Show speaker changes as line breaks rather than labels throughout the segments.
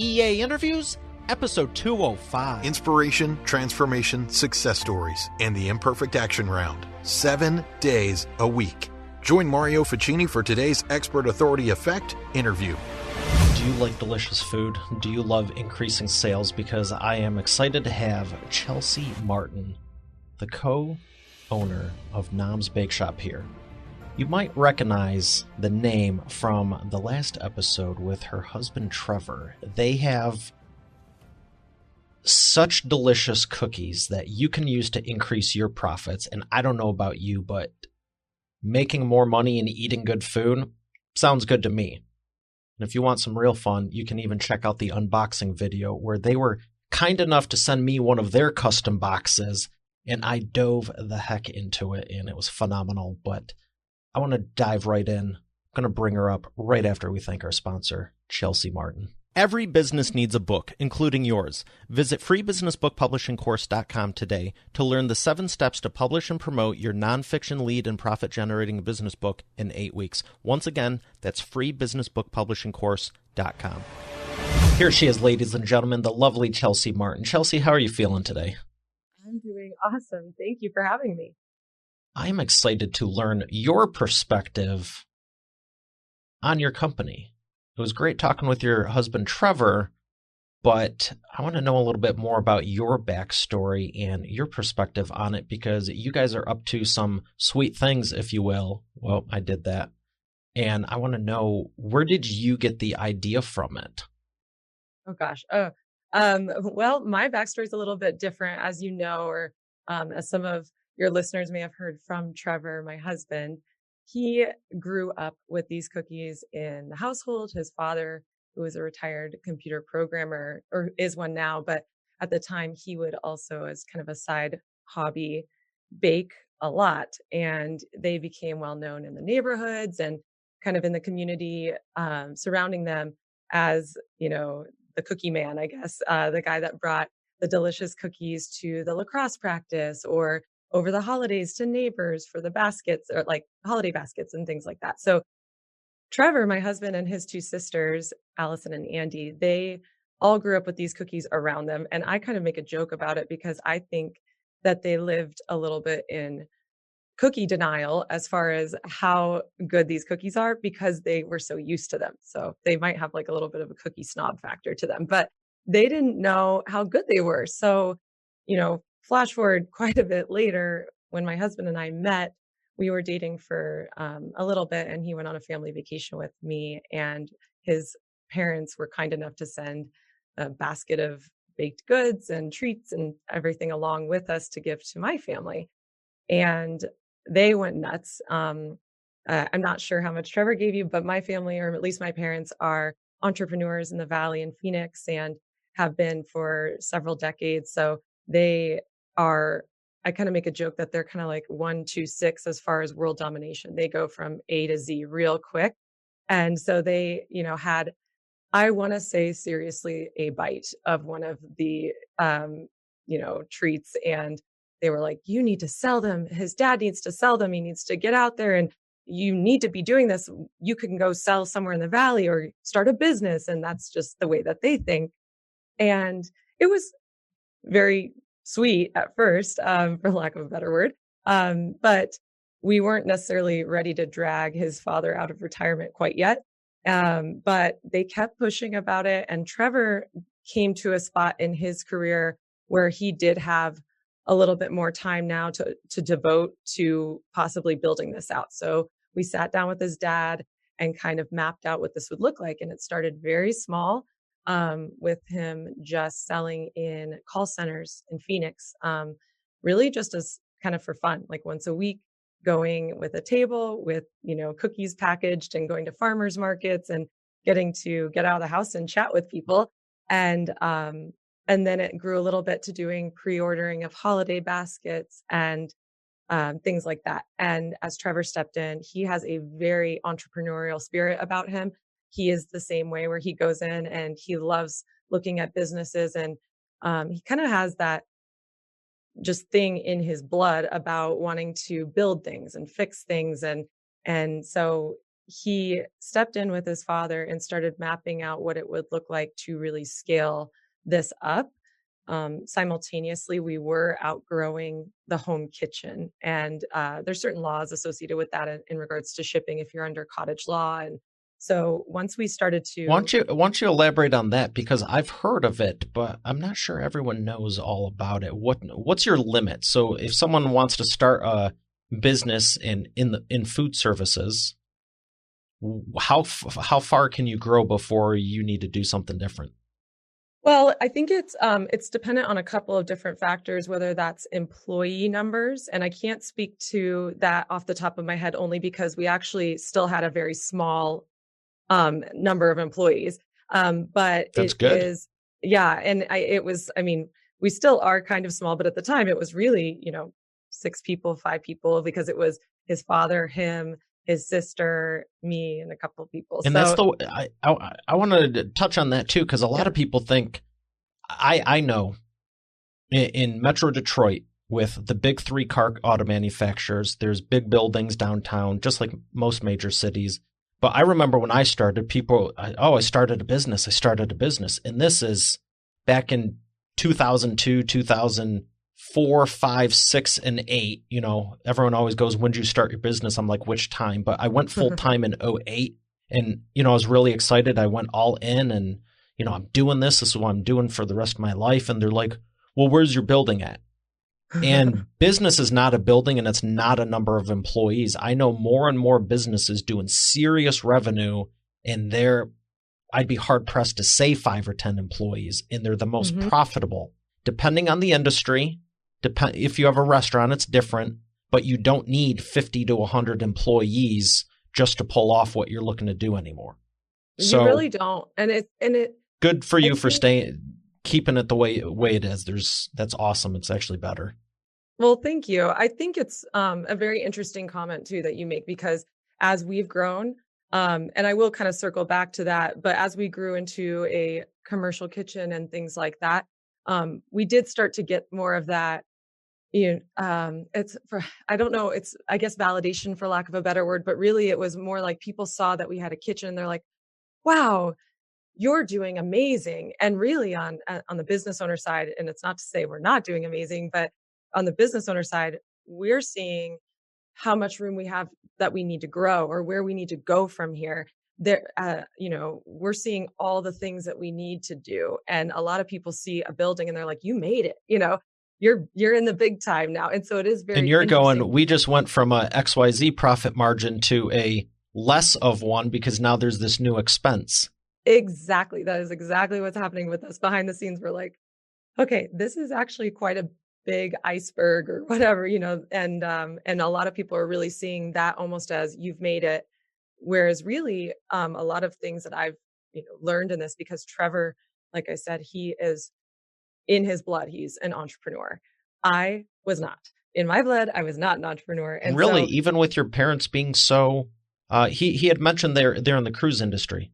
EA Interviews, episode 205.
Inspiration, transformation, success stories, and the Imperfect Action Round. 7 days a week. Join Mario Ficini for today's Expert Authority Effect interview.
Do you like delicious food? Do you love increasing sales? Because I am excited to have Chelsea Martin, the co-owner of Nom's Bake Shop here. You might recognize the name from the last episode with her husband Trevor. They have such delicious cookies that you can use to increase your profits. And I don't know about you, but making more money and eating good food sounds good to me. And if you want some real fun, you can even check out the unboxing video where they were kind enough to send me one of their custom boxes, and I dove the heck into it, and it was phenomenal. But I want to dive right in. I'm going to bring her up right after we thank our sponsor, Chelsea Martin. Every business needs a book, including yours. Visit freebusinessbookpublishingcourse.com today to learn the 7 steps to publish and promote your nonfiction lead and profit-generating business book in 8 weeks. Once again, that's freebusinessbookpublishingcourse.com. Here she is, ladies and gentlemen, the lovely Chelsea Martin. Chelsea, how are you feeling today?
I'm doing awesome. Thank you for having me.
I'm excited to learn your perspective on your company. It was great talking with your husband, Trevor, but I want to know a little bit more about your backstory and your perspective on it, because you guys are up to some sweet things, if you will. Well, I did that. And I want to know, where did you get the idea from it?
Oh, gosh. Well, my backstory is a little bit different, as you know, or as some of your listeners may have heard from Trevor, my husband. He grew up with these cookies in the household. His father, who was a retired computer programmer, or is one now, but at the time he would also, as kind of a side hobby, bake a lot. And they became well known in the neighborhoods and kind of in the community surrounding them as, you know, the cookie man, I guess, the guy that brought the delicious cookies to the lacrosse practice, or over the holidays to neighbors for the baskets, or like holiday baskets and things like that. So Trevor, my husband, and his 2 sisters, Allison and Andy, they all grew up with these cookies around them. And I kind of make a joke about it because I think that they lived a little bit in cookie denial as far as how good these cookies are, because they were so used to them. So they might have like a little bit of a cookie snob factor to them, but they didn't know how good they were. So, you know, flash forward quite a bit later, when my husband and I met, we were dating for a little bit, and he went on a family vacation with me, and his parents were kind enough to send a basket of baked goods and treats and everything along with us to give to my family. And they went nuts. I'm not sure how much Trevor gave you, but my family, or at least my parents, are entrepreneurs in the Valley in Phoenix and have been for several decades. So they are, I kind of make a joke that they're kind of like 1, 2, 6 as far as world domination. They go from A to Z real quick. And so they, you know, had, I want to say seriously, a bite of one of the, treats. And they were like, you need to sell them. His dad needs to sell them. He needs to get out there, and you need to be doing this. You can go sell somewhere in the Valley or start a business. And that's just the way that they think. And it was very sweet at first, for lack of a better word. But we weren't necessarily ready to drag his father out of retirement quite yet. But they kept pushing about it. And Trevor came to a spot in his career where he did have a little bit more time now to devote to possibly building this out. So we sat down with his dad and kind of mapped out what this would look like. And it started very small, with him just selling in call centers in Phoenix, really just as kind of for fun, like once a week, going with a table with, you know, cookies packaged, and going to farmers markets and getting to get out of the house and chat with people. And then it grew a little bit to doing pre-ordering of holiday baskets and things like that. And as Trevor stepped in, he has a very entrepreneurial spirit about him. He is the same way, where he goes in and he loves looking at businesses, and he kind of has that just thing in his blood about wanting to build things and fix things. And so he stepped in with his father and started mapping out what it would look like to really scale this up. Simultaneously, we were outgrowing the home kitchen, and there's certain laws associated with that in regards to shipping if you're under cottage law. And so once we started
Why
to,
don't you elaborate on that? Because I've heard of it, but I'm not sure everyone knows all about it. What's your limit? So if someone wants to start a business in food services, how far can you grow before you need to do something different?
well, I think it's dependent on a couple of different factors, whether that's employee numbers, and I can't speak to that off the top of my head only because we actually still had a very small number of employees. But
That's
it
good.
is, yeah. And it was, I mean, we still are kind of small, but at the time it was really, 6 people, 5 people, because it was his father, him, his sister, me, and a couple of people.
And that's
So
I wanted to touch on that too, because a lot
yeah.
of people think I know in Metro Detroit with the big three car auto manufacturers, there's big buildings downtown, just like most major cities. But I remember when I started, I started a business. I started a business. And this is back in 2002, 2004, 5, 6, and 8. Everyone always goes, when did you start your business? I'm like, which time? But I went full time in '08. And, I was really excited. I went all in and, I'm doing this. This is what I'm doing for the rest of my life. And they're like, well, where's your building at? And business is not a building and it's not a number of employees. I know more and more businesses doing serious revenue and I'd be hard pressed to say 5 or 10 employees, and they're the most
Mhm.
profitable. Depending on the industry, if you have a restaurant, it's different, but you don't need 50 to 100 employees just to pull off what you're looking to do anymore.
You
So
really don't. And
good for
I
you for
think,
keeping it the way it is. That's awesome. It's actually better.
well, thank you. I think it's a very interesting comment too that you make because as we've grown, and I will kind of circle back to that, but as we grew into a commercial kitchen and things like that, we did start to get more of that. It's for, I don't know, it's, I guess, validation for lack of a better word, but really it was more like people saw that we had a kitchen and they're like, wow, you're doing amazing. And really on the business owner side, and it's not to say we're not doing amazing, but on the business owner side, we're seeing how much room we have that we need to grow or where we need to go from here. There, we're seeing all the things that we need to do. And a lot of people see a building and they're like, you made it, you're in the big time now. And so it is
And
very
you're
interesting.
going, we just went from a XYZ profit margin to a less of one because now there's this new expense.
Exactly. That is exactly what's happening with us behind the scenes. We're like, okay, this is actually quite a big iceberg or whatever, and a lot of people are really seeing that almost as you've made it. Whereas really, a lot of things that I've, learned in this because Trevor, like I said, he is in his blood. He's an entrepreneur. I was not. In my blood, I was not an entrepreneur. And
Really,
so
even with your parents being so, he had mentioned they're in the cruise industry.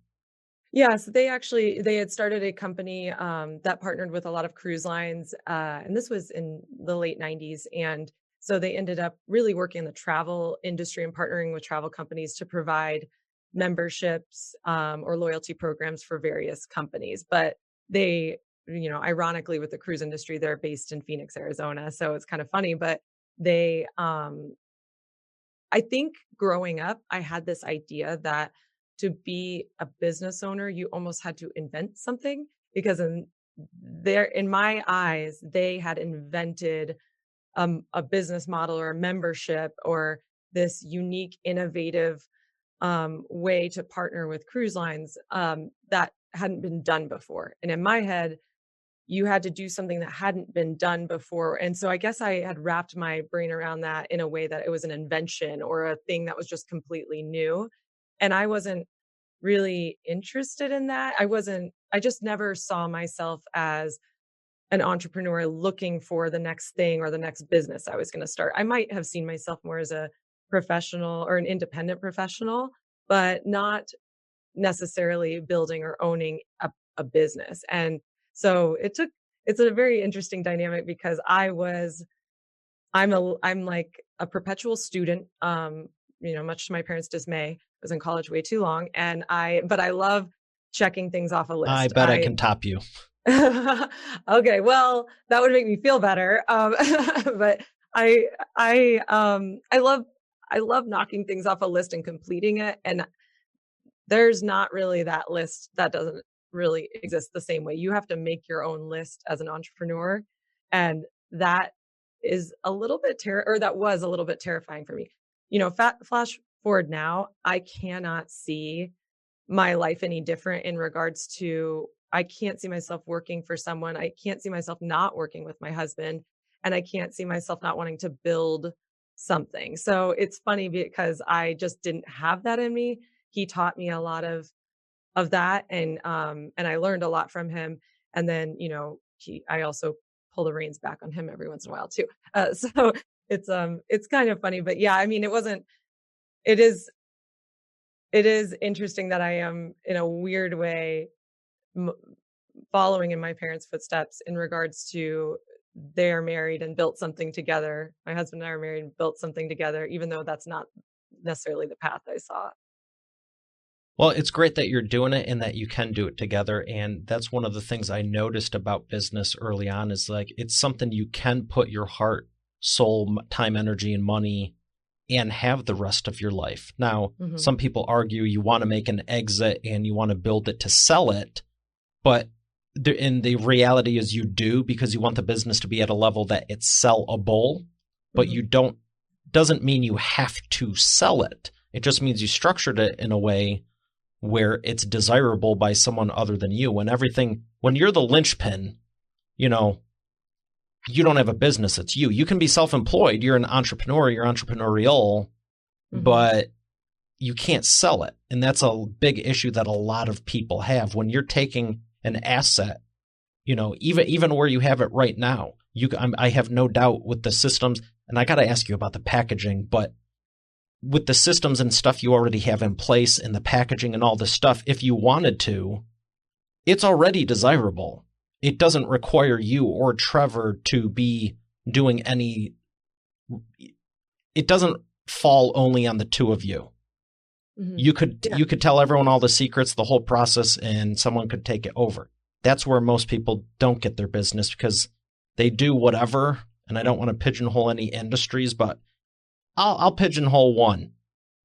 yeah, so they had started a company that partnered with a lot of cruise lines, and this was in the late '90s. And so they ended up really working in the travel industry and partnering with travel companies to provide memberships or loyalty programs for various companies. But they, ironically, with the cruise industry, they're based in Phoenix, Arizona, so it's kind of funny. But they, I think growing up, I had this idea that to be a business owner, you almost had to invent something because in my eyes, they had invented a business model or a membership or this unique, innovative way to partner with cruise lines that hadn't been done before. And in my head, you had to do something that hadn't been done before. And so I guess I had wrapped my brain around that in a way that it was an invention or a thing that was just completely new. And I wasn't really interested in that. I just never saw myself as an entrepreneur looking for the next thing or the next business I was going to start. I might have seen myself more as a professional or an independent professional, but not necessarily building or owning a business. And so it's a very interesting dynamic because I'm like a perpetual student, much to my parents' dismay, was in college way too long. But I love checking things off a list.
I bet I can top you.
Okay, well, that would make me feel better. But I love knocking things off a list and completing it. And there's not really that list that doesn't really exist the same way. You have to make your own list as an entrepreneur. And that is a little bit that was a little bit terrifying for me. Flash forward now, I cannot see my life any different in regards to, I can't see myself working for someone. I can't see myself not working with my husband, and I can't see myself not wanting to build something. So it's funny because I just didn't have that in me. He taught me a lot of that. And I learned a lot from him. And then, I also pull the reins back on him every once in a while too. So it's kind of funny, but yeah, I mean, it is interesting that I am in a weird way following in my parents' footsteps in regards to they're married and built something together. My husband and I are married and built something together, even though that's not necessarily the path I saw.
Well, it's great that you're doing it and that you can do it together. And that's one of the things I noticed about business early on is like, it's something you can put your heart, soul, time, energy, and money and have the rest of your life. Now, some people argue you want to make an exit and you want to build it to sell it. But the reality is you do, because you want the business to be at a level that it's sellable, but you doesn't mean you have to sell it. It just means you structured it in a way where it's desirable by someone other than you. When you're the linchpin, you don't have a business, it's you. You can be self-employed, you're an entrepreneur, you're entrepreneurial, but you can't sell it. And that's a big issue that a lot of people have. When you're taking an asset, even where you have it right now, I have no doubt with the systems, and I got to ask you about the packaging, but with the systems and stuff you already have in place and the packaging and all this stuff, if you wanted to, it's already desirable. It doesn't require you or Trevor to be doing it doesn't fall only on the two of you. You could tell everyone all the secrets, the whole process, and someone could take it over. That's where most people don't get their business, because they do whatever, and I don't want to pigeonhole any industries, but I'll pigeonhole one,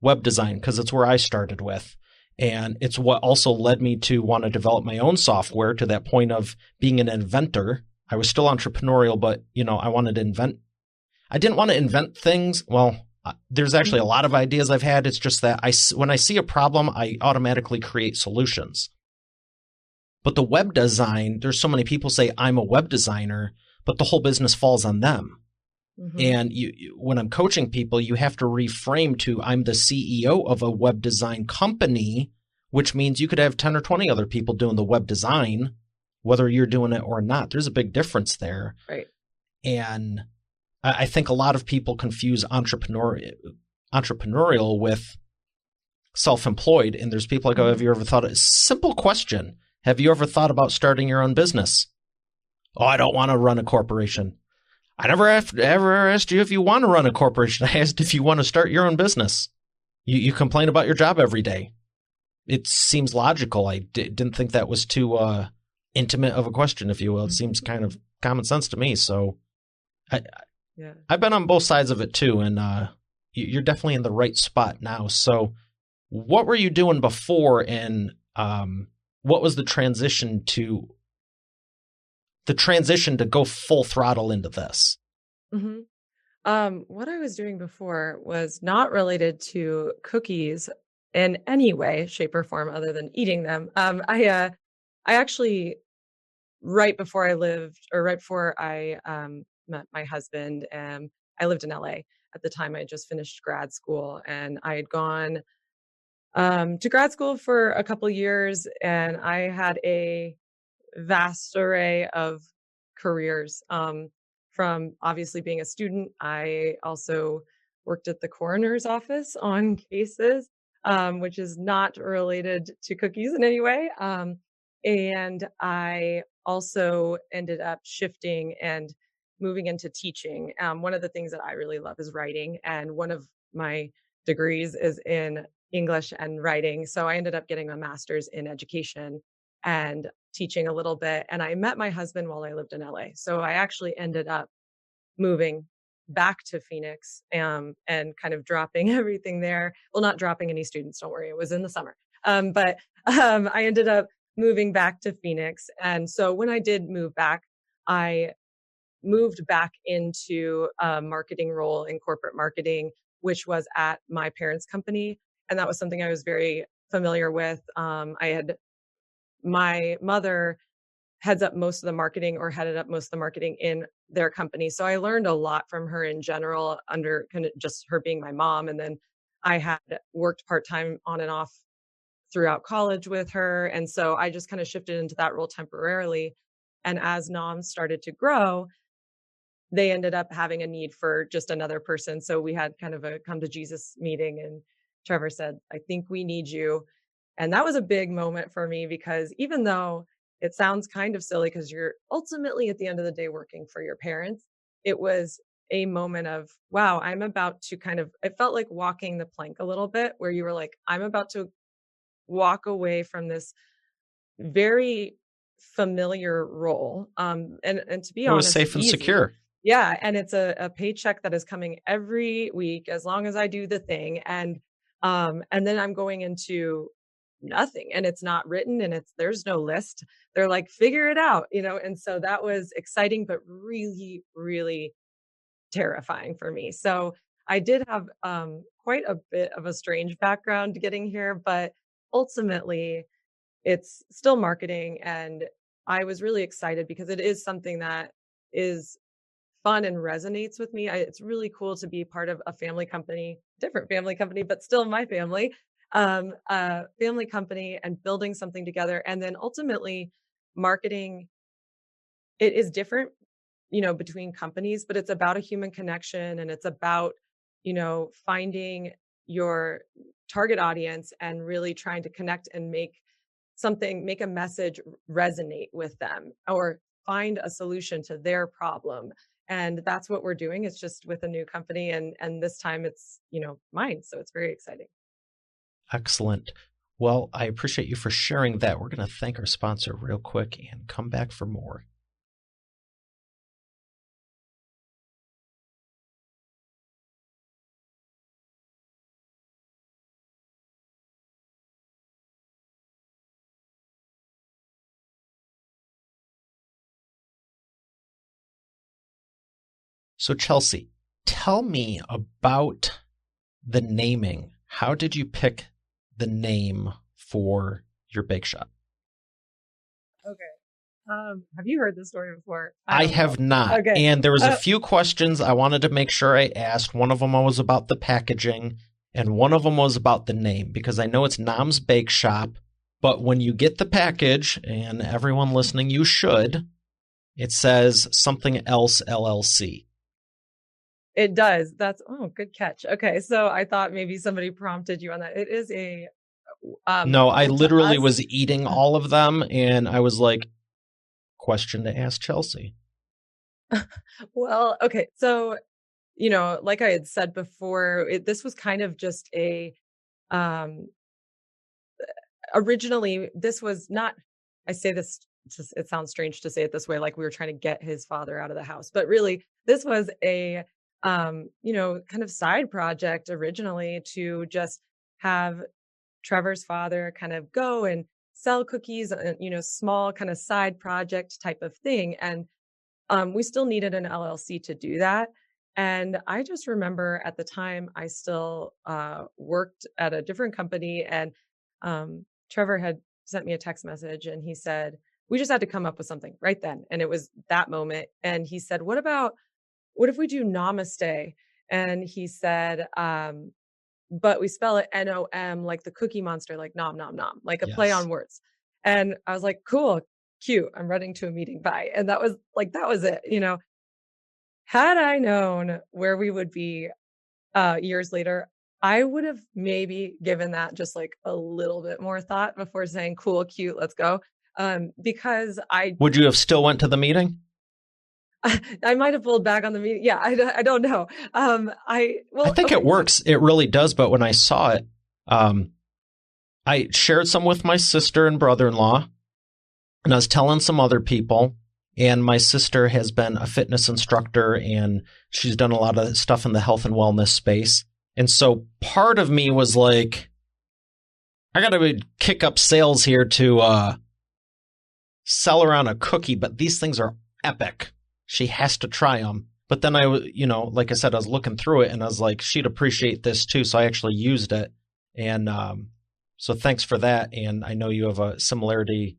web design, because it's where I started with. And it's what also led me to want to develop my own software to that point of being an inventor. I was still entrepreneurial, but, I wanted to invent. I didn't want to invent things. Well, there's actually a lot of ideas I've had. It's just that when I see a problem, I automatically create solutions. But the web design, there's so many people say I'm a web designer, but the whole business falls on them. And when I'm coaching people, you have to reframe to I'm the CEO of a web design company, which means you could have 10 or 20 other people doing the web design, whether you're doing it or not. There's a big difference there. Right. And I think a lot of people confuse entrepreneurial with self-employed. And there's people like, oh, have you ever thought of a simple question? Have you ever thought about starting your own business? Oh, I don't want to run a corporation. I never ever asked you if you want to run a corporation. I asked if you want to start your own business. You complain about your job every day. It seems logical. I didn't think that was too intimate of a question, if you will. It seems kind of common sense to me. So I've been on both sides of it too, and you're definitely in the right spot now. So what were you doing before, and what was the transition to go full throttle into this?
What I was doing before was not related to cookies in any way, shape, or form other than eating them. I actually, right before I met my husband, I lived in LA at the time. I just finished grad school, and I had gone to grad school for a couple years, and I had a vast array of careers. From obviously being a student, I also worked at the coroner's office on cases, which is not related to cookies in any way. And I also ended up shifting and moving into teaching. One of the things that I really love is writing, and one of my degrees is in English and writing. So I ended up getting a master's in education and teaching a little bit. And I met my husband while I lived in LA. So I actually ended up moving back to Phoenix, and kind of dropping everything there. Well, not dropping any students, don't worry. It was in the summer. But I ended up moving back to Phoenix. And so when I did move back, I moved back into a marketing role in corporate marketing, which was at my parents' company. And that was something I was very familiar with. My mother headed up most of the marketing in their company. So I learned a lot from her in general, under kind of just her being my mom. And then I had worked part-time on and off throughout college with her. And so I just kind of shifted into that role temporarily. And as NOM started to grow, they ended up having a need for just another person. So we had kind of a come to Jesus meeting, and Trevor said, I think we need you. And that was a big moment for me, because even though it sounds kind of silly because you're ultimately at the end of the day working for your parents, it was a moment of, wow, I'm about to it felt like walking the plank a little bit, where you were like, I'm about to walk away from this very familiar role. And to be honest,
it was safe and
easy.
Secure.
Yeah. And it's a paycheck that is coming every week as long as I do the thing. And then I'm going into nothing, and it's not written, and there's no list. They're like, figure it out, and so that was exciting, but really, really terrifying for me. So I did have quite a bit of a strange background getting here, but ultimately it's still marketing. And I was really excited because it is something that is fun and resonates with me. It's really cool to be part of a family company, different family company, but still my family, family company, and building something together. And then ultimately marketing, it is different, between companies, but it's about a human connection, and it's about, finding your target audience and really trying to connect and make a message resonate with them, or find a solution to their problem. And that's what we're doing. It's just with a new company. And this time it's, mine. So it's very exciting.
Excellent. Well, I appreciate you for sharing that. We're going to thank our sponsor real quick and come back for more. So Chelsea, tell me about the naming. How did you pick the name for your bake shop?
Okay. Have you heard this story before?
I have not.
Okay.
And there was a few questions I wanted to make sure I asked. One of them was about the packaging, and one of them was about the name, because I know it's Nom's Bake Shop, but when you get the package, and everyone listening, you should, it says something else LLC.
It does. Good catch. Okay. So I thought maybe somebody prompted you on that. It is a,
no, I literally was eating all of them, and I was like, question to ask Chelsea.
Well, okay. So, like I had said before, this was kind of just originally this was not, I say this, it sounds strange to say it this way, like we were trying to get his father out of the house, but really this was a, kind of side project originally, to just have Trevor's father kind of go and sell cookies, and, small kind of side project type of thing. And we still needed an LLC to do that. And I just remember at the time I still worked at a different company, and Trevor had sent me a text message, and he said, we just had to come up with something right then. And it was that moment. And he said, what if we do Namaste? And he said, but we spell it Nom, like the Cookie Monster, like nom, nom, nom, like a play on words. And I was like, cool, cute. I'm running to a meeting. Bye. And that was it. Had I known where we would be years later, I would have maybe given that just like a little bit more thought before saying, cool, cute, let's go. Because
would you have still went to the meeting?
I might have pulled back on the meeting. Yeah, I don't know. I think
it works. It really does. But when I saw it, I shared some with my sister and brother-in-law, and I was telling some other people. And my sister has been a fitness instructor, and she's done a lot of stuff in the health and wellness space. And so part of me was like, I got to kick up sales here to sell her on a cookie, but these things are epic. She has to try them. But then like I said, I was looking through it and I was like, she'd appreciate this too. So I actually used it. And so thanks for that. And I know you have a similarity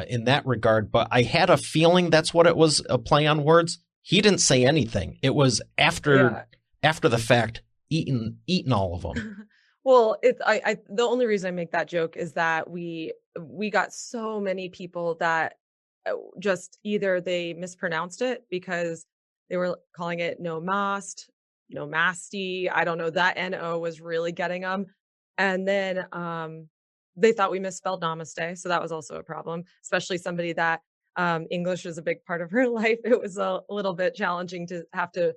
in that regard, but I had a feeling that's what it was, a play on words. He didn't say anything. It was after the fact, eating all of them.
Well, the only reason I make that joke is that we got so many people that just either they mispronounced it because they were calling it no mast, no masty. I don't know, that NO was really getting them. And then they thought we misspelled namaste. So that was also a problem, especially somebody that English is a big part of her life. It was a little bit challenging to have to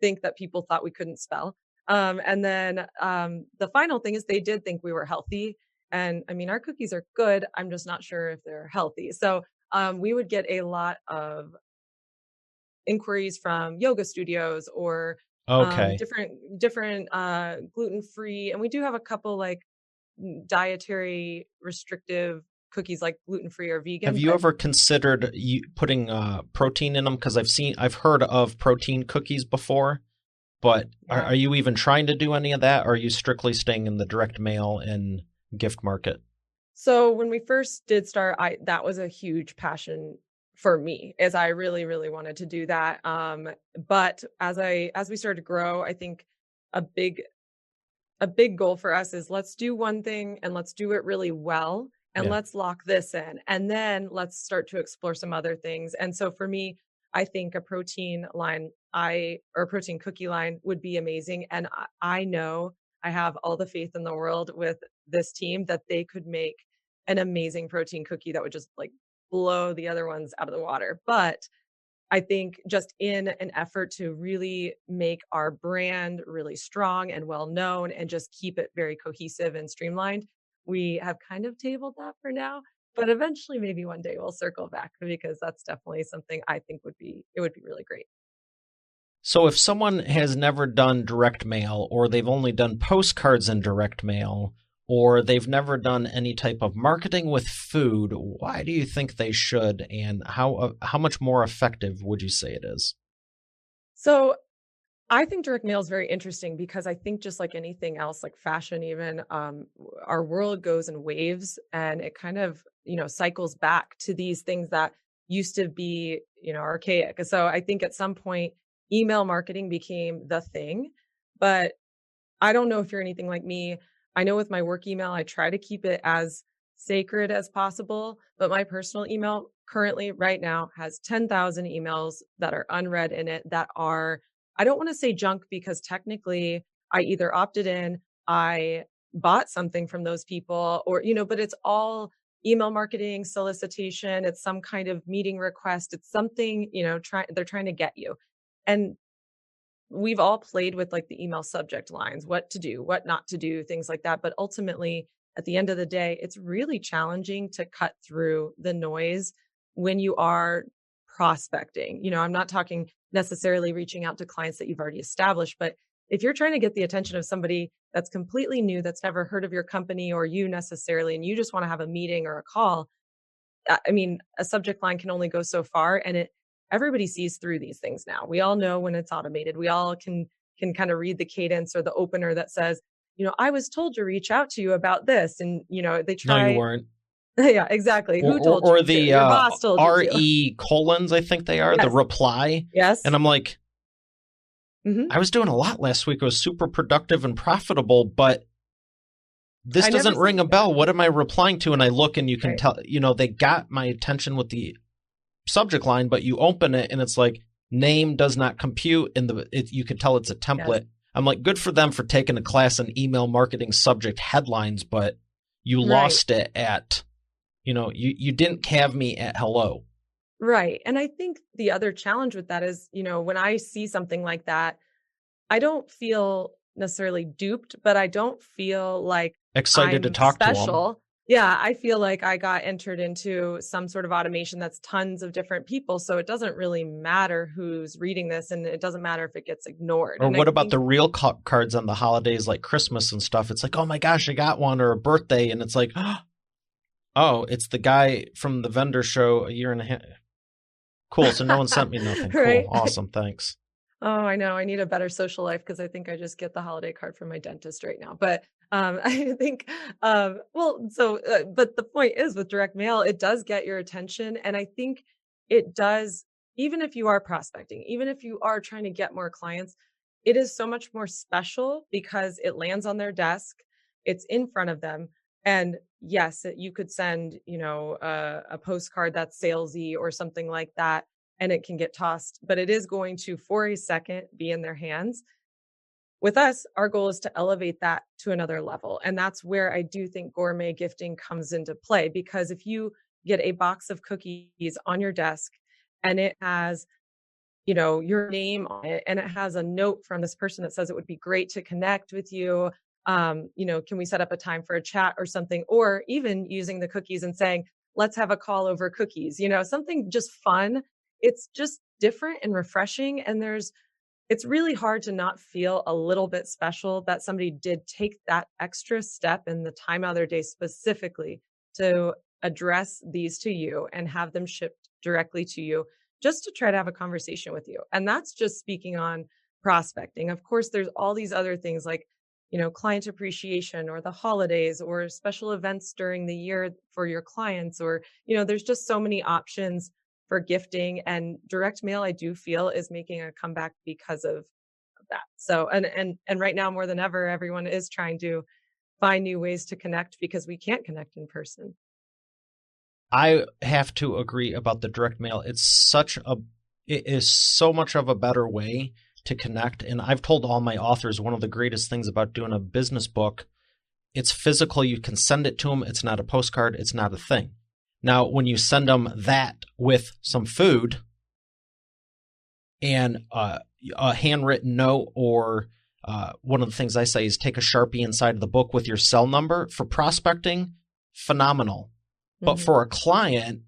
think that people thought we couldn't spell. And then the final thing is they did think we were healthy. And I mean, our cookies are good. I'm just not sure if they're healthy. So we would get a lot of inquiries from yoga studios or different gluten-free. And we do have a couple like dietary restrictive cookies like gluten-free or vegan.
Have you ever considered putting protein in them? Because I've heard of protein cookies before. But are you even trying to do any of that? Or are you strictly staying in the direct mail and gift market?
So when we first did start, that was a huge passion for me, as I really, really wanted to do that. But as we started to grow, I think a big goal for us is let's do one thing and let's do it really well. And let's lock this in. And then let's start to explore some other things. And so for me, I think a protein line or a protein cookie line would be amazing. And I know I have all the faith in the world with this team that they could make an amazing protein cookie that would just like blow the other ones out of the water. But I think just in an effort to really make our brand really strong and well known and just keep it very cohesive and streamlined, we have kind of tabled that for now. But eventually, maybe one day we'll circle back because that's definitely something I think would be really great.
So if someone has never done direct mail, or they've only done postcards in direct mail, or they've never done any type of marketing with food, why do you think they should, and how much more effective would you say it is?
So I think direct mail is very interesting because I think just like anything else, like fashion even, our world goes in waves and it kind of, cycles back to these things that used to be, archaic. So I think at some point, email marketing became the thing, but I don't know if you're anything like me. I know with my work email, I try to keep it as sacred as possible, but my personal email currently right now has 10,000 emails that are unread in it that are, I don't want to say junk because technically I either opted in, I bought something from those people or, but it's all email marketing solicitation. It's some kind of meeting request. It's something, they're trying to get you. And we've all played with like the email subject lines, what to do, what not to do, things like that. But ultimately, at the end of the day, it's really challenging to cut through the noise when you are prospecting. I'm not talking necessarily reaching out to clients that you've already established, but if you're trying to get the attention of somebody that's completely new, that's never heard of your company or you necessarily, and you just want to have a meeting or a call, I mean, a subject line can only go so far, and everybody sees through these things now. We all know when it's automated. We all can kind of read the cadence or the opener that says, I was told to reach out to you about this, and they try.
No, you weren't.
Yeah, exactly. Who told you?
Or the
Your boss told you.
RE colons, I think they are,
yes.
The reply.
Yes.
And I'm like, I was doing a lot last week. It was super productive and profitable, but this doesn't ring a bell. What am I replying to? And I look and you can tell, they got my attention with the subject line, but you open it and it's like name does not compute. And you can tell it's a template. Yes. I'm like, good for them for taking a class in email marketing subject headlines, but you lost it at, you didn't have me at hello.
Right. And I think the other challenge with that is, when I see something like that, I don't feel necessarily duped, but I don't feel like
excited to
I'm
talk to them.
special. Yeah, I feel like I got entered into some sort of automation that's tons of different people. So it doesn't really matter who's reading this, and it doesn't matter if it gets ignored.
Or
And I
what about
think,
the real cards on the holidays like Christmas and stuff? It's like, oh my gosh, I got one, or a birthday, and it's like, oh, it's the guy from the vendor show a year and a half. Cool. So no one sent me nothing.
Right?
Cool. Awesome. Thanks.
Oh, I know. I need a better social life because I think I just get the holiday card from my dentist right now. But I think, but the point is with direct mail, it does get your attention. And I think it does, even if you are prospecting, even if you are trying to get more clients, it is so much more special because it lands on their desk, it's in front of them. And yes, you could send, a postcard that's salesy or something like that, and it can get tossed, but it is going to, for a second, be in their hands. With us, our goal is to elevate that to another level. And that's where I do think gourmet gifting comes into play, because if you get a box of cookies on your desk and it has, your name on it, and it has a note from this person that says it would be great to connect with you. Can we set up a time for a chat or something? Or even using the cookies and saying, let's have a call over cookies, something just fun. It's just different and refreshing. And it's really hard to not feel a little bit special that somebody did take that extra step in the time out of their day specifically to address these to you and have them shipped directly to you just to try to have a conversation with you. And that's just speaking on prospecting. Of course, there's all these other things like, client appreciation or the holidays or special events during the year for your clients, or, there's just so many options for gifting, and direct mail, I do feel, is making a comeback because of that. So, and right now more than ever, everyone is trying to find new ways to connect because we can't connect in person.
I have to agree about the direct mail. It is so much of a better way to connect. And I've told all my authors, one of the greatest things about doing a business book, it's physical. You can send it to them. It's not a postcard. It's not a thing. Now, when you send them that with some food and a handwritten note, or one of the things I say is take a Sharpie inside of the book with your cell number for prospecting, phenomenal. Mm-hmm. But for a client,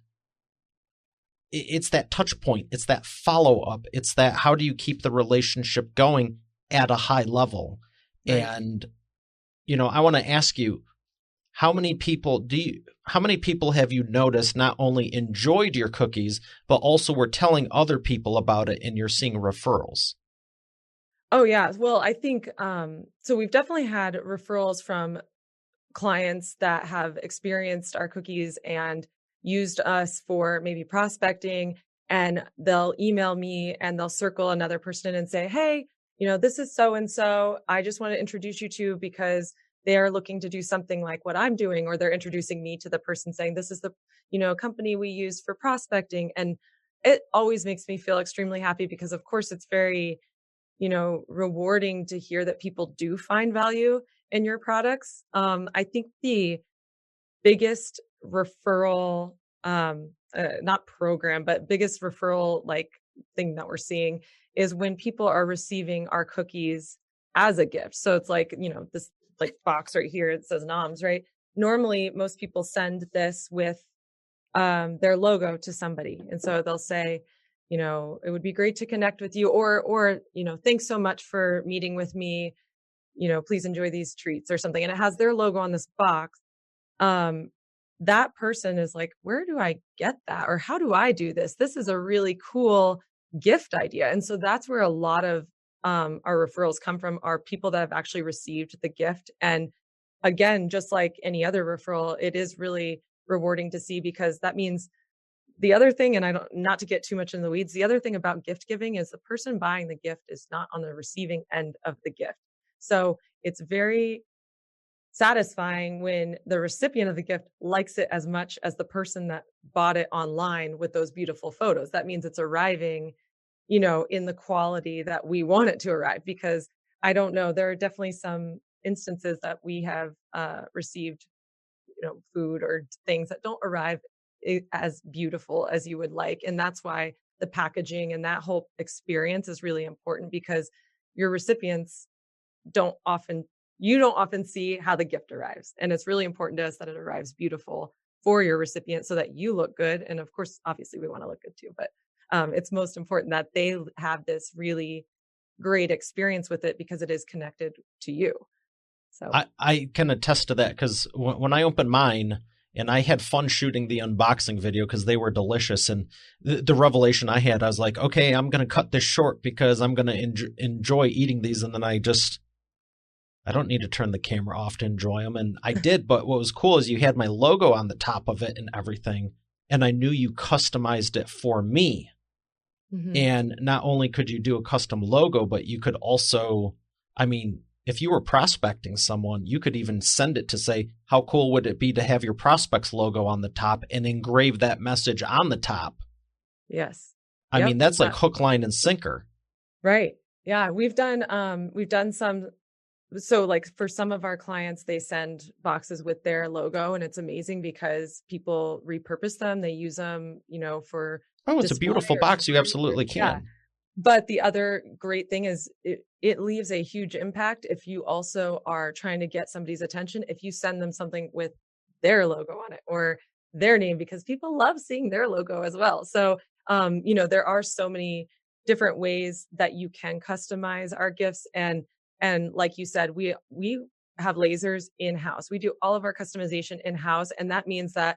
it's that touch point. It's that follow-up. It's that how do you keep the relationship going at a high level? Right. And, I want to ask you, how many people have you noticed not only enjoyed your cookies, but also were telling other people about it and you're seeing referrals?
Oh, yeah. Well, I think, so we've definitely had referrals from clients that have experienced our cookies and used us for maybe prospecting, and they'll email me and they'll circle another person and say, hey, this is so-and-so. I just want to introduce you to, because they're looking to do something like what I'm doing, or they're introducing me to the person saying, this is the, company we use for prospecting. And it always makes me feel extremely happy because of course it's very, rewarding to hear that people do find value in your products. I think the biggest referral, not program, but biggest referral like thing that we're seeing is when people are receiving our cookies as a gift. So it's like, this like box right here, it says Noms, right? Normally, most people send this with their logo to somebody. And so they'll say, it would be great to connect with you, or, thanks so much for meeting with me. Please enjoy these treats or something. And it has their logo on this box. That person is like, where do I get that? Or how do I do this? This is a really cool gift idea. And so that's where a lot of our referrals come from, are people that have actually received the gift. And again, just like any other referral, it is really rewarding to see, because that means the other thing, and not to get too much in the weeds, the other thing about gift giving is the person buying the gift is not on the receiving end of the gift. So it's very satisfying when the recipient of the gift likes it as much as the person that bought it online with those beautiful photos. That means it's arriving, in the quality that we want it to arrive, because I don't know, there are definitely some instances that we have received, food or things that don't arrive as beautiful as you would like. And that's why the packaging and that whole experience is really important, because your recipients don't often, you don't often see how the gift arrives. And it's really important to us that it arrives beautiful for your recipient so that you look good. And of course, obviously we want to look good too, but it's most important that they have this really great experience with it because it is connected to you. So
I can attest to that because when I opened mine, and I had fun shooting the unboxing video because they were delicious. And the revelation I had, I was like, okay, I'm going to cut this short because I'm going to enjoy eating these. And then I don't need to turn the camera off to enjoy them. And I did. But what was cool is you had my logo on the top of it and everything. And I knew you customized it for me. Mm-hmm. And not only could you do a custom logo, but you could also, I mean, if you were prospecting someone, you could even send it to say, how cool would it be to have your prospect's logo on the top and engrave that message on the top?
Yes.
I mean, that's like hook, line, and sinker.
Right. Yeah. We've done some, so like for some of our clients, they send boxes with their logo, and it's amazing because people repurpose them. They use them, for.
Oh, it's a beautiful box. You absolutely can.
Yeah. But the other great thing is it leaves a huge impact if you also are trying to get somebody's attention, if you send them something with their logo on it or their name, because people love seeing their logo as well. So, there are so many different ways that you can customize our gifts. And like you said, we have lasers in-house. We do all of our customization in-house. And that means that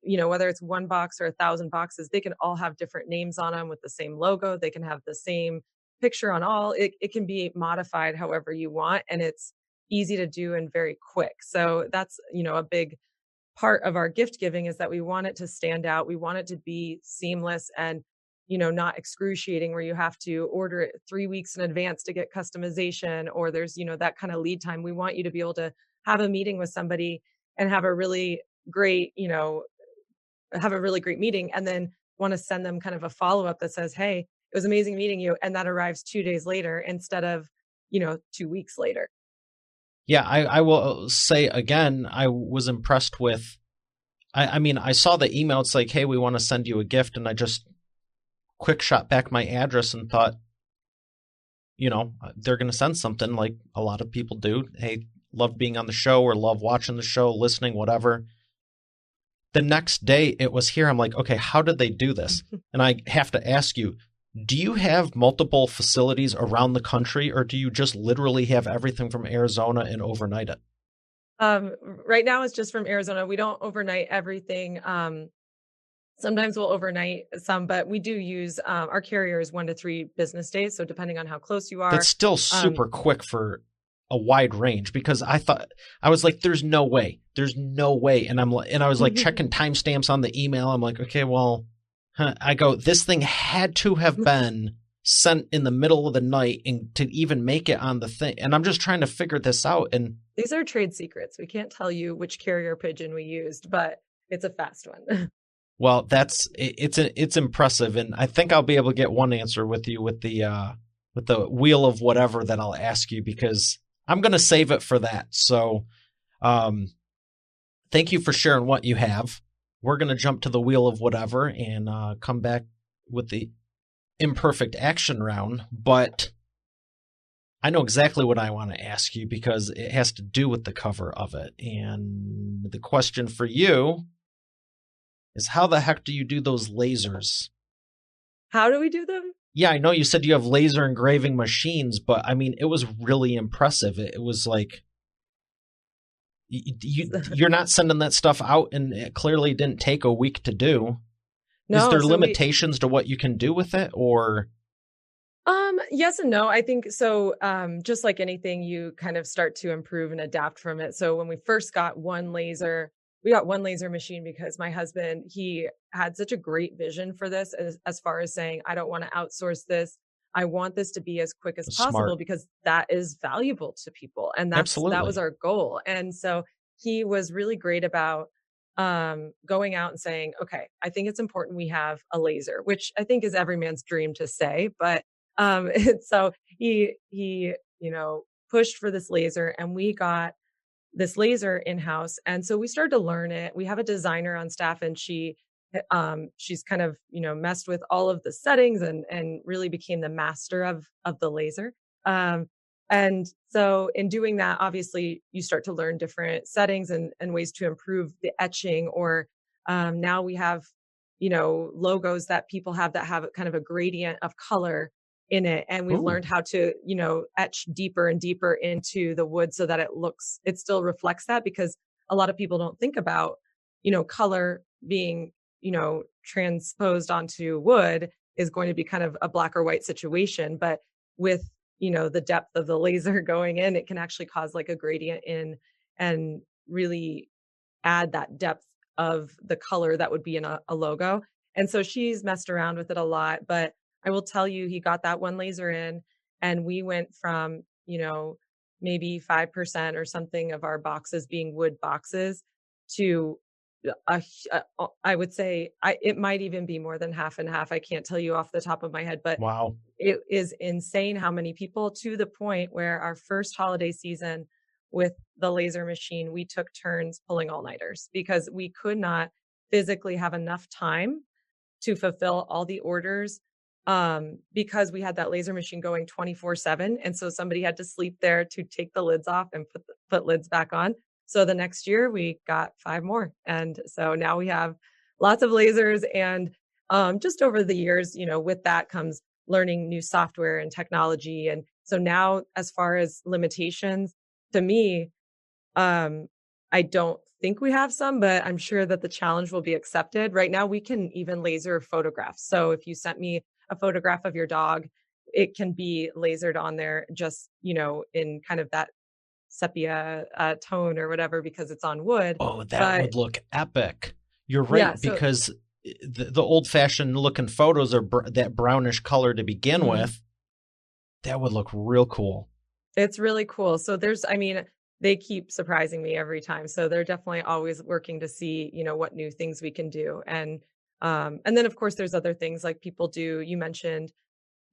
whether it's one box or 1,000 boxes, they can all have different names on them with the same logo. They can have the same picture on all. It can be modified however you want, and it's easy to do and very quick. So that's, a big part of our gift giving is that we want it to stand out. We want it to be seamless and, not excruciating where you have to order it 3 weeks in advance to get customization, or there's, that kind of lead time. We want you to be able to have a meeting with somebody and have a really great, meeting, and then want to send them kind of a follow-up that says, hey, it was amazing meeting you. And that arrives 2 days later instead of, 2 weeks later.
Yeah, I will say again, I was impressed with, I mean, I saw the email. It's like, hey, we want to send you a gift. And I just quick shot back my address and thought, they're going to send something like a lot of people do. Hey, love being on the show or love watching the show, listening, whatever. The next day it was here. I'm like, okay, how did they do this? And I have to ask you, do you have multiple facilities around the country, or do you just literally have everything from Arizona and overnight it?
Right now it's just from Arizona. We don't overnight everything. Sometimes we'll overnight some, but we do use our carrier is 1 to 3 business days. So depending on how close you are.
That's still super quick for a wide range, because I was like, there's no way. And I was like checking timestamps on the email. I'm like, okay, well, I go, this thing had to have been sent in the middle of the night and to even make it on the thing. And I'm just trying to figure this out. And
these are trade secrets. We can't tell you which carrier pigeon we used, but it's a fast one.
Well, it's impressive. And I think I'll be able to get one answer with you with the wheel of whatever that I'll ask you, because I'm going to save it for that. So, thank you for sharing what you have. We're going to jump to the wheel of whatever and come back with the imperfect action round. But I know exactly what I want to ask you because it has to do with the cover of it. And the question for you is, how the heck do you do those lasers?
How do we do them?
Yeah, I know you said you have laser engraving machines, but I mean, it was really impressive. It was like, you're not sending that stuff out, and it clearly didn't take a week to do. No, is there limitations to what you can do with it, or?
Yes and no. I think so. Just like anything, you kind of start to improve and adapt from it. So when we first got we got one laser machine because my husband, he had such a great vision for this as far as saying, I don't want to outsource this. I want this to be as quick as possible because that is valuable to people. And that was our goal. And so he was really great about going out and saying, okay, I think it's important we have a laser, which I think is every man's dream to say. But so he pushed for this laser, and we got this laser in-house. And so we started to learn it. We have a designer on staff, and she's kind of, messed with all of the settings and really became the master of the laser. And so in doing that, obviously you start to learn different settings and ways to improve the etching, or now we have, logos that people have that have kind of a gradient of color in it. And we've
Ooh.
learned how to, etch deeper and deeper into the wood so that it still reflects that, because a lot of people don't think about, color being, transposed onto wood is going to be kind of a black or white situation. But with, the depth of the laser going in, it can actually cause like a gradient in and really add that depth of the color that would be in a logo. And so she's messed around with it a lot, but I will tell you, he got that one laser in and we went from, maybe 5% or something of our boxes being wood boxes to I would say it might even be more than half and half. I can't tell you off the top of my head, but
Wow.
it is insane how many people, to the point where our first holiday season with the laser machine, we took turns pulling all-nighters because we could not physically have enough time to fulfill all the orders, because we had that laser machine going 24/7. And so somebody had to sleep there to take the lids off and put lids back on. So the next year we got 5 more. And so now we have lots of lasers. And just over the years, with that comes learning new software and technology. And so now, as far as limitations, to me, I don't think we have some, but I'm sure that the challenge will be accepted. Right now, we can even laser photographs. So if you sent me a photograph of your dog, it can be lasered on there just, in kind of that sepia tone or whatever, because it's on wood.
Oh, that would look epic. You're right, because the old-fashioned looking photos are that brownish color to begin with. That would look real cool.
It's really cool. So they keep surprising me every time. So they're definitely always working to see, what new things we can do. And then of course there's other things like people do. You mentioned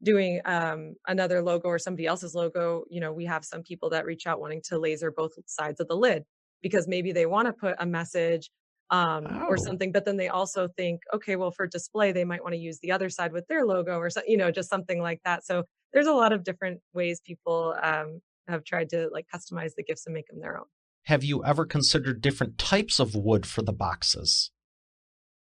doing another logo or somebody else's logo. We have some people that reach out wanting to laser both sides of the lid because maybe they want to put a message or something, but then they also think, okay, well, for display, they might want to use the other side with their logo or just something like that. So there's a lot of different ways people have tried to like customize the gifts and make them their own.
Have you ever considered different types of wood for the boxes?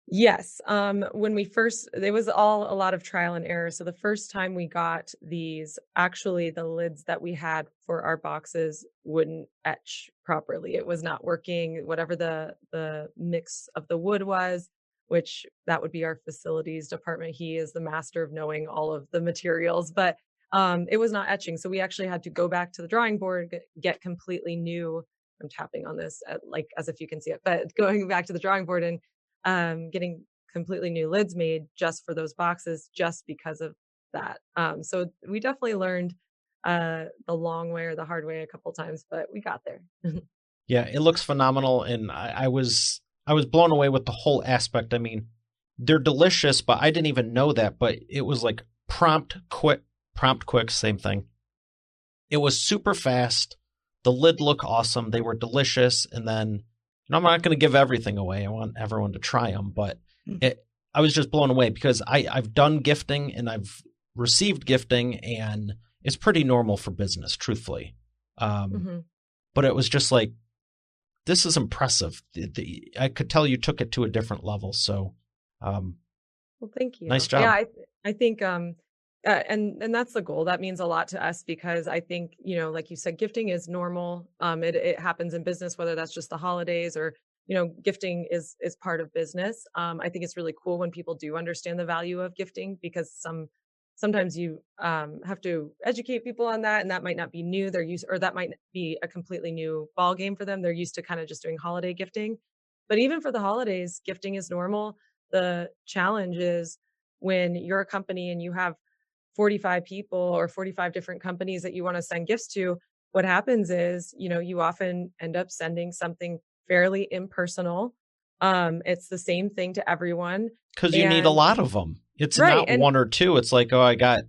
Yes. When we first, it was all a lot of trial and error. So the first time we got these, actually the lids that we had for our boxes wouldn't etch properly. It was not working, whatever the mix of the wood was, which that would be our facilities department. He is the master of knowing all of the materials, but it was not etching. So we actually had to go back to the drawing board, get completely new. I'm tapping on this like as if you can see it, but going back to the drawing board and getting completely new lids made just for those boxes, just because of that. So we definitely learned the long way or the hard way a couple times, but we got there.
Yeah, it looks phenomenal. And I was blown away with the whole aspect. I mean, they're delicious, but I didn't even know that, but it was like prompt, quick, same thing. It was super fast. The lid looked awesome. They were delicious. And then, I'm not going to give everything away. I want everyone to try them, but I was just blown away because I've done gifting and I've received gifting, and it's pretty normal for business, truthfully. But it was just like, this is impressive. I could tell you took it to a different level. So,
well, thank you.
Nice job.
Yeah, I think, and that's the goal. That means a lot to us because I think, like you said, gifting is normal. It happens in business, whether that's just the holidays or, gifting is part of business. I think it's really cool when people do understand the value of gifting because sometimes you have to educate people on that, and that might not be new. Or that might be a completely new ball game for them. They're used to kind of just doing holiday gifting, but even for the holidays, gifting is normal. The challenge is when you're a company and you have 45 people or 45 different companies that you want to send gifts to, what happens is, you often end up sending something fairly impersonal. It's the same thing to everyone.
Because you need a lot of them. It's not one or two. It's like, I got,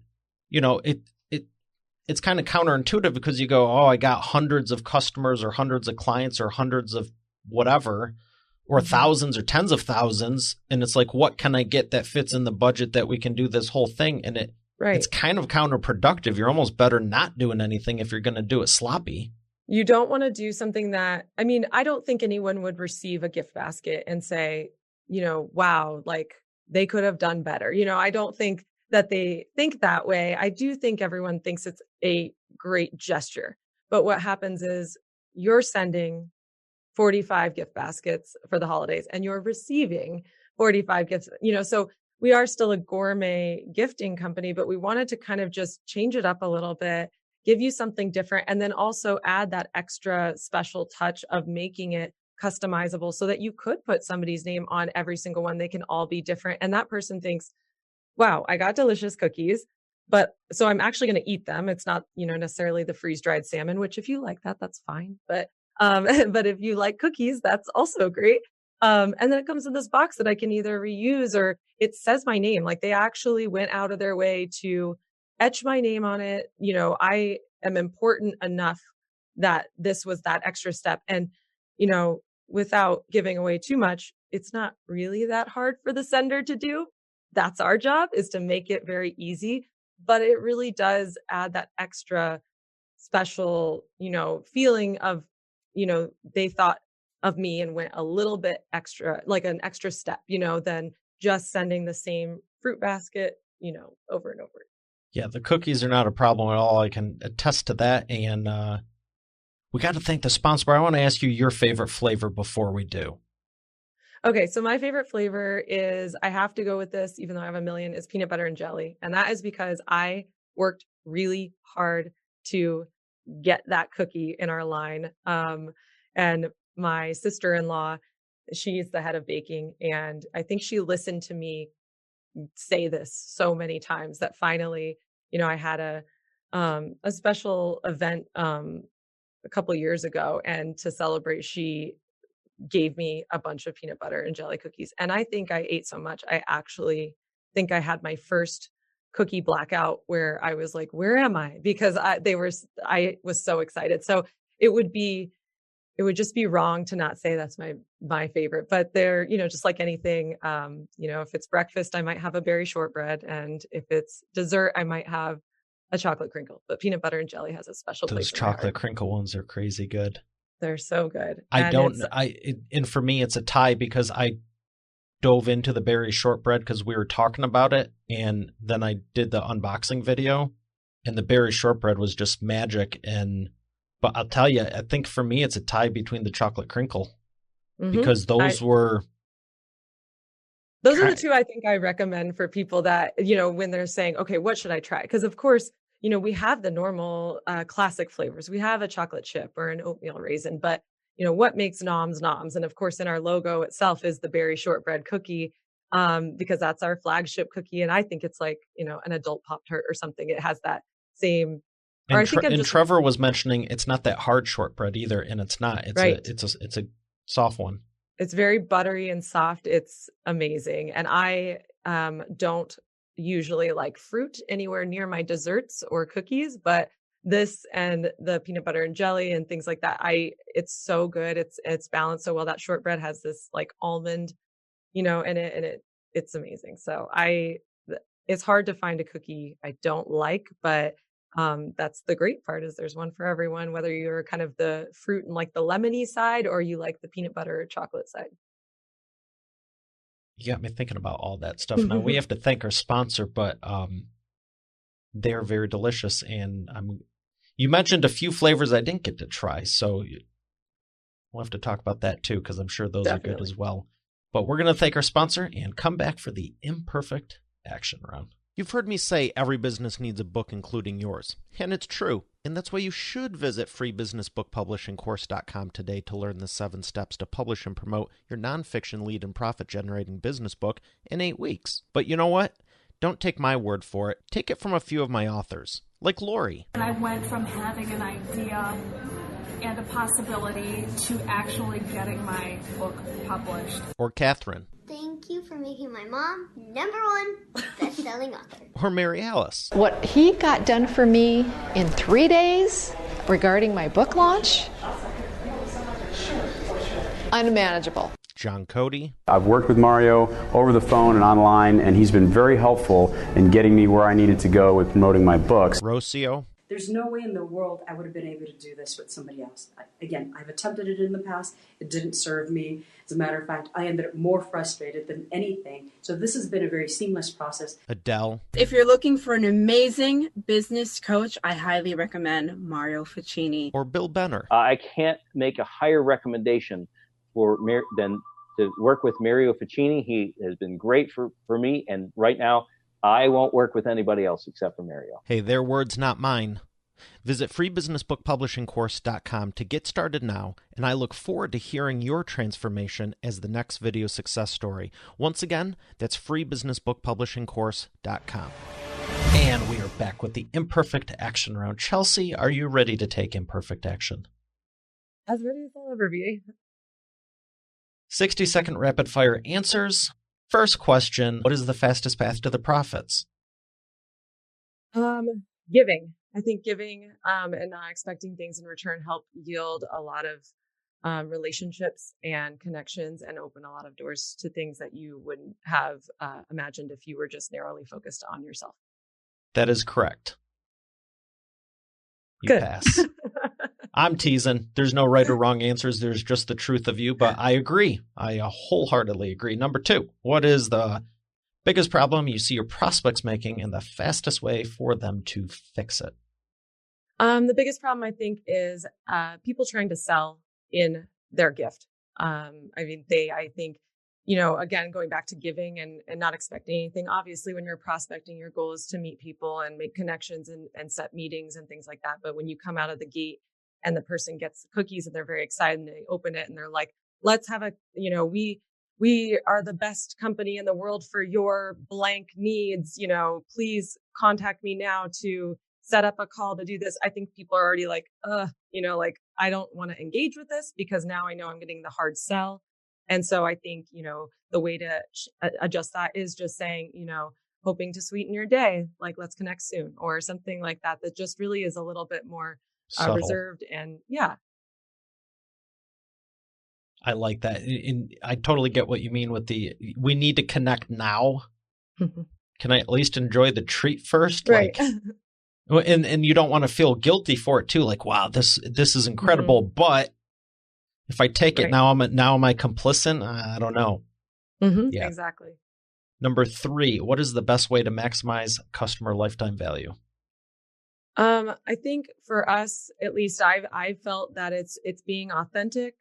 it's kind of counterintuitive because you go, I got hundreds of customers or hundreds of clients or hundreds of whatever, or thousands or tens of thousands. And it's like, what can I get that fits in the budget that we can do this whole thing? And
Right.
It's kind of counterproductive. You're almost better not doing anything if you're going to do it sloppy.
You don't want to do something that, I mean, I don't think anyone would receive a gift basket and say, wow, like they could have done better. I don't think that they think that way. I do think everyone thinks it's a great gesture. But what happens is you're sending 45 gift baskets for the holidays and you're receiving 45 gifts, so we are still a gourmet gifting company, but we wanted to kind of just change it up a little bit, give you something different, and then also add that extra special touch of making it customizable so that you could put somebody's name on every single one. They can all be different. And that person thinks, wow, I got delicious cookies, but so I'm actually going to eat them. It's not, necessarily the freeze-dried salmon, which if you like that, that's fine. But if you like cookies, that's also great. And then it comes in this box that I can either reuse or it says my name. Like they actually went out of their way to etch my name on it. I am important enough that this was that extra step. And, without giving away too much, it's not really that hard for the sender to do. That's our job, is to make it very easy, but it really does add that extra special, feeling of, they thought of me and went a little bit extra, like an extra step, than just sending the same fruit basket, over and over.
Yeah, the cookies are not a problem at all. I can attest to that. And we got to thank the sponsor, but I want to ask you your favorite flavor before we do.
Okay, so my favorite flavor is, I have to go with this, even though I have a million, is peanut butter and jelly. And that is because I worked really hard to get that cookie in our line. And my sister-in-law, she's the head of baking. And I think she listened to me say this so many times that finally, I had a special event a couple of years ago, and to celebrate, she gave me a bunch of peanut butter and jelly cookies. And I think I ate so much, I actually think I had my first cookie blackout where I was like, where am I? Because I was so excited. So it would just be wrong to not say that's my favorite, but they're, just like anything, if it's breakfast, I might have a berry shortbread. And if it's dessert, I might have a chocolate crinkle, but peanut butter and jelly has a special place.
Those chocolate crinkle ones are crazy good.
They're so good.
And for me, it's a tie because I dove into the berry shortbread because we were talking about it. And then I did the unboxing video, and the berry shortbread was just magic. But I'll tell you, I think for me, it's a tie between the chocolate crinkle, because those are
the two I think I recommend for people that, when they're saying, okay, what should I try? Because of course, we have the normal classic flavors. We have a chocolate chip or an oatmeal raisin, but what makes noms noms? And of course, in our logo itself is the berry shortbread cookie, because that's our flagship cookie. And I think it's like, an adult Pop-Tart or something. It has that same.
And Trevor was mentioning it's not that hard shortbread either, and it's not. It's
right.
It's a soft one.
It's very buttery and soft. It's amazing. And I don't usually like fruit anywhere near my desserts or cookies, but this and the peanut butter and jelly and things like that, it's so good. It's balanced so well. That shortbread has this like almond, in it, and it's amazing. So it's hard to find a cookie I don't like, but that's the great part, is there's one for everyone, whether you're kind of the fruit and like the lemony side, or you like the peanut butter or chocolate side.
You got me thinking about all that stuff. Now we have to thank our sponsor, but they're very delicious. And you mentioned a few flavors I didn't get to try, so we'll have to talk about that too, because I'm sure those Definitely. Are good as well. But we're going to thank our sponsor and come back for the imperfect action round. You've heard me say every business needs a book, including yours. And it's true. And that's why you should visit freebusinessbookpublishingcourse.com today to learn the 7 steps to publish and promote your nonfiction lead and profit-generating business book in 8 weeks. But you know what? Don't take my word for it. Take it from a few of my authors, like Lori.
And I went from having an idea and a possibility to actually getting my book published.
Or Catherine.
Thank you for making my mom #1 best-selling author.
Or Mary Alice.
What he got done for me in 3 days regarding my book launch, unmanageable.
John Cody.
I've worked with Mario over the phone and online, and he's been very helpful in getting me where I needed to go with promoting my books.
Rocio.
There's no way in the world I would have been able to do this with somebody else. I've attempted it in the past. It didn't serve me. As a matter of fact, I ended up more frustrated than anything. So this has been a very seamless process.
Adele.
If you're looking for an amazing business coach, I highly recommend Mario Ficini.
Or Bill Benner.
I can't make a higher recommendation than to work with Mario Ficini. He has been great for me, and right now, I won't work with anybody else except for Mario.
Hey, their words, not mine. Visit freebusinessbookpublishingcourse.com to get started now, and I look forward to hearing your transformation as the next video success story. Once again, that's freebusinessbookpublishingcourse.com. And we are back with the imperfect action round. Chelsea, are you ready to take imperfect action?
As ready as I'll ever be.
60-second rapid-fire answers. First question, what is the fastest path to the profits?
Giving. I think giving and not expecting things in return help yield a lot of relationships and connections and open a lot of doors to things that you wouldn't have imagined if you were just narrowly focused on yourself.
That is correct. You
Good.
pass. I'm teasing. There's no right or wrong answers. There's just the truth of you, but I agree. I wholeheartedly agree. Number 2, what is the biggest problem you see your prospects making and the fastest way for them to fix it?
The biggest problem, I think, is people trying to sell in their gift. I think, again, going back to giving and not expecting anything. Obviously, when you're prospecting, your goal is to meet people and make connections and set meetings and things like that. But when you come out of the gate and the person gets the cookies and they're very excited and they open it and they're like, let's have we are the best company in the world for your blank needs, please contact me now to set up a call to do this. I think people are already like, I don't want to engage with this because now I know I'm getting the hard sell. And so I think, the way to adjust that is just saying, hoping to sweeten your day, like let's connect soon or something like that, that just really is a little bit more reserved. And yeah.
I like that. I totally get what you mean with we need to connect now. Can I at least enjoy the treat first?
Right.
And you don't want to feel guilty for it too. Like, wow, this is incredible. Mm-hmm. But if I take it now, am I complicit? I don't know.
Mm-hmm. Yeah, exactly.
Number 3, what is the best way to maximize customer lifetime value?
I think for us, at least I've felt that it's being authentic.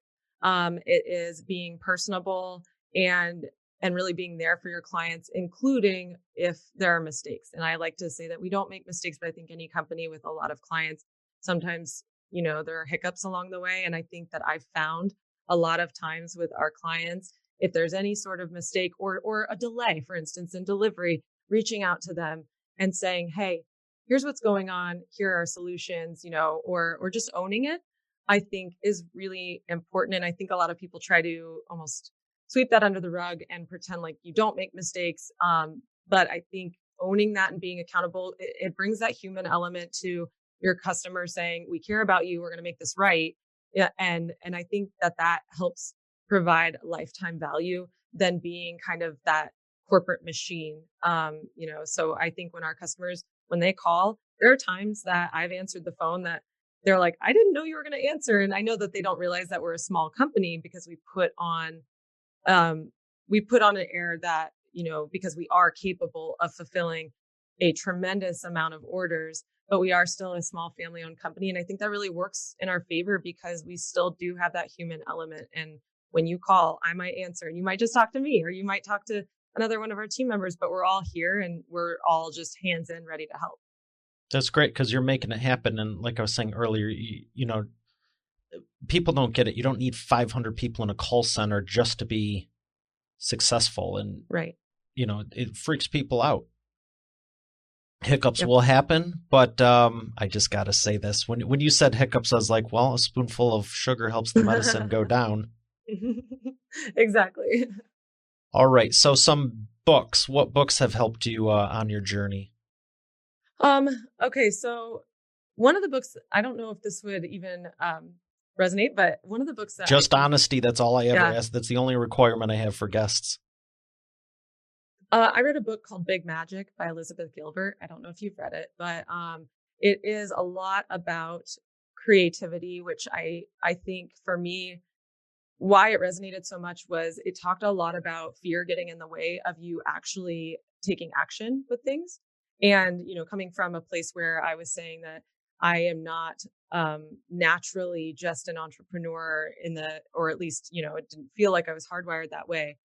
It is being personable and really being there for your clients, including if there are mistakes. And I like to say that we don't make mistakes, but I think any company with a lot of clients, sometimes, there are hiccups along the way. And I think that I've found a lot of times with our clients, if there's any sort of mistake or a delay, for instance, in delivery, reaching out to them and saying, hey, here's what's going on. Here are solutions, or just owning it, I think is really important. And I think a lot of people try to almost sweep that under the rug and pretend like you don't make mistakes. But I think owning that and being accountable, it brings that human element to your customer saying, we care about you. We're going to make this right. Yeah. And I think that helps provide lifetime value than being kind of that corporate machine. So I think when our customers, when they call, there are times that I've answered the phone that they're like, I didn't know you were going to answer. And I know that they don't realize that we're a small company because we put on an air that, because we are capable of fulfilling a tremendous amount of orders, but we are still a small family owned company. And I think that really works in our favor because we still do have that human element. And when you call, I might answer and you might just talk to me or you might talk to another one of our team members, but we're all here and we're all just hands in, ready to help.
That's great because you're making it happen. And like I was saying earlier, people don't get it. You don't need 500 people in a call center just to be successful. And,
right.
It freaks people out. Hiccups will happen, but I just got to say this. When you said hiccups, I was like, well, a spoonful of sugar helps the medicine go down.
Exactly.
All right. So some books. What books have helped you on your journey?
Okay. So one of the books, I don't know if this would even resonate. But one of the books that
just honesty. That's all I ever ask. That's the only requirement I have for guests.
I read a book called Big Magic by Elizabeth Gilbert. I don't know if you've read it, but it is a lot about creativity, which I think for me, why it resonated so much was it talked a lot about fear getting in the way of you actually taking action with things. And, coming from a place where I was saying that I am not naturally just an entrepreneur or at least, it didn't feel like I was hardwired that way.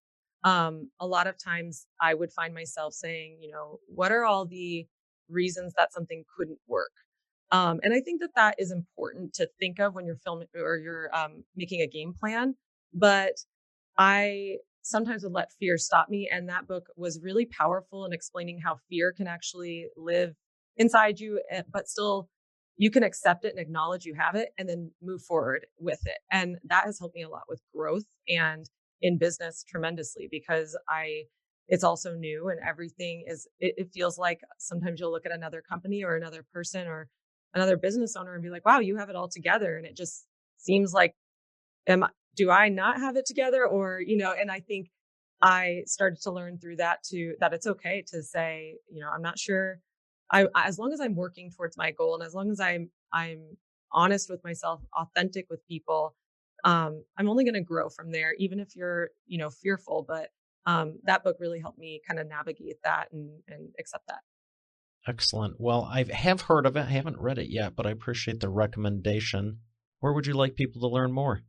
A lot of times I would find myself saying, what are all the reasons that something couldn't work? And I think that is important to think of when you're filming or you're making a game plan. But I sometimes would let fear stop me. And that book was really powerful in explaining how fear can actually live inside you, but still you can accept it and acknowledge you have it and then move forward with it. And that has helped me a lot with growth and in business tremendously, because it's also new and everything it feels like sometimes you'll look at another company or another person or another business owner and be like, wow, you have it all together. And it just seems like, do I not have it together? Or, and I think I started to learn through that too, that it's okay to say, I'm not sure. As long as I'm working towards my goal and as long as I'm honest with myself, authentic with people, I'm only going to grow from there, even if you're, fearful. But that book really helped me kind of navigate that and accept that.
Excellent. Well, I have heard of it. I haven't read it yet, but I appreciate the recommendation. Where would you like people to learn more?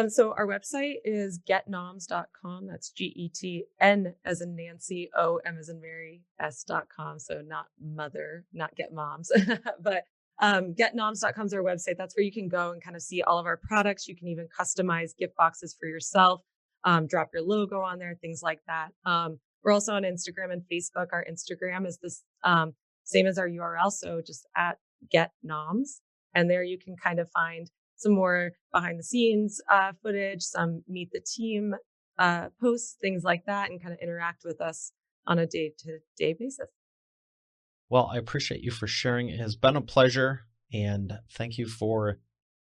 So our website is getnoms.com. That's GETN as in Nancy, OM as in Mary, S.com. So not mother, not get moms, but getnoms.com is our website. That's where you can go and kind of see all of our products. You can even customize gift boxes for yourself, drop your logo on there, things like that. We're also on Instagram and Facebook. Our Instagram is this same as our URL. So just at getnoms. And there you can kind of find some more behind the scenes footage, some meet the team posts, things like that, and kind of interact with us on a day-to-day basis.
Well, I appreciate you for sharing. It has been a pleasure, and thank you for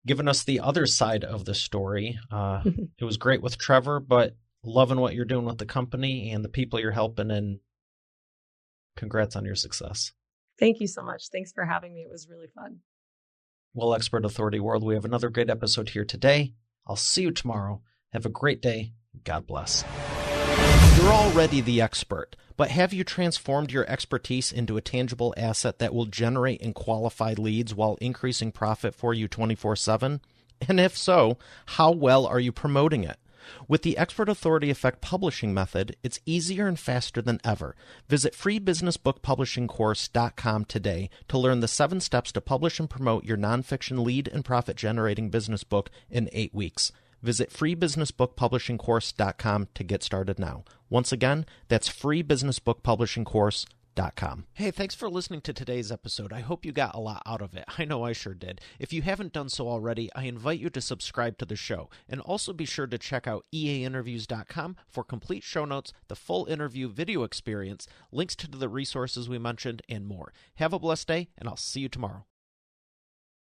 giving us the other side of the story. It was great with Trevor, but loving what you're doing with the company and the people you're helping, and congrats on your success.
Thank you so much. Thanks for having me. It was really fun.
Well, Expert Authority World, we have another great episode here today. I'll see you tomorrow. Have a great day. God bless. You're already the expert, but have you transformed your expertise into a tangible asset that will generate and qualify leads while increasing profit for you 24/7? And if so, how well are you promoting it? With the Expert Authority Effect publishing method, it's easier and faster than ever. Visit freebusinessbookpublishingcourse.com today to learn the 7 steps to publish and promote your nonfiction lead and profit-generating business book in 8 weeks. Visit freebusinessbookpublishingcourse.com to get started now. Once again, that's freebusinessbookpublishingcourse.com. Hey, thanks for listening to today's episode. I hope you got a lot out of it. I know I sure did. If you haven't done so already, I invite you to subscribe to the show. And also be sure to check out eainterviews.com for complete show notes, the full interview video experience, links to the resources we mentioned, and more. Have a blessed day, and I'll see you tomorrow.